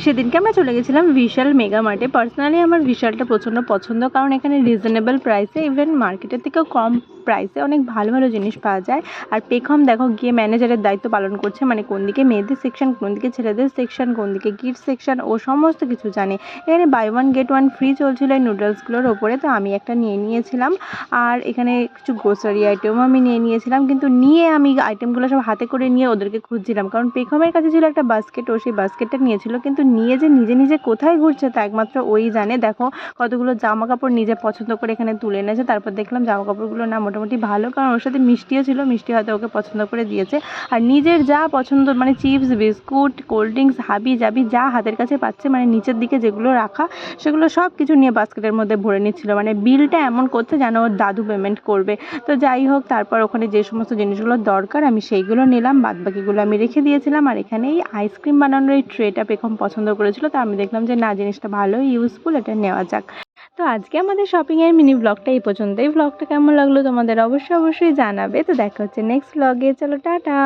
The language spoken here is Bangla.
সেদিনকে আমরা চলে গেছিলাম বিশাল মেগা মার্টে। পার্সোনালি আমার বিশালটা প্রচণ্ড পছন্দ, কারণ এখানে রিজনেবল প্রাইসে, ইভেন মার্কেটের থেকেও কম প্রাইসে অনেক ভালো ভালো জিনিস পাওয়া যায়। আর পেখম দেখো গিয়ে ম্যানেজারের দায়িত্ব পালন করছে, মানে কোন দিকে মেয়েদের সেকশন, কোন দিকে ছেলেদের সেকশন, কোন দিকে গিফট সেকশন, ও সমস্ত কিছু জানে। এখানে buy one get one free চলছিল এই নুডলসগুলোর ওপরে, তো আমি একটা নিয়ে নিয়েছিলাম। আর এখানে কিছু গ্রোসারি আইটেমও আমি নিয়ে নিয়েছিলাম, কিন্তু নিয়ে আমি আইটেমগুলো সব হাতে করে নিয়ে ওদেরকে খুঁজছিলাম, কারণ পেখমের কাছে ছিল একটা বাস্কেট, ও সেই বাস্কেটটা নিয়েছিল, কিন্তু নিয়ে যে নিজে নিজে কোথায় ঘুরছে তা একমাত্র ওই জানে। দেখো কতগুলো জামা কাপড় নিজে পছন্দ করে এখানে তুলে এনেছে। তারপর দেখলাম জামা কাপড়গুলো না মোটামুটি ভালো, কারণ ওর সাথে মিষ্টিও ছিল, মিষ্টি হয়তো ওকে পছন্দ করে দিয়েছে। আর নিজের যা পছন্দ, মানে চিপস, বিস্কুট, কোল্ড ড্রিঙ্কস, হাবি জাবি যা হাতের কাছে পাচ্ছে, মানে নিচের দিকে যেগুলো রাখা সেগুলো সব কিছু নিয়ে বাস্কেটের মধ্যে ভরে নিচ্ছিল। মানে বিলটা এমন করছে যেন ওর দাদু পেমেন্ট করবে। তো যাই হোক, তারপর ওখানে যে সমস্ত জিনিসগুলো দরকার আমি সেইগুলো নিলাম, বাদবাকিগুলো আমি রেখে দিয়েছিলাম। আর এখানে এই আইসক্রিম বানানোর এই ট্রেটা পেখম পছন্দ করেছিল, তো আমি দেখলাম যে না, জিনিসটা ভালোই ইউজফুল, এটা নেওয়া যাক। তো আজকে আমাদের শপিংয়ের মিনি ব্লগটা এই পর্যন্ত। এই ব্লগটা কেমন লাগলো তোমাদের অবশ্যই অবশ্যই জানাবে। তো দেখা হচ্ছে নেক্সট ব্লগে। চলো টাটা।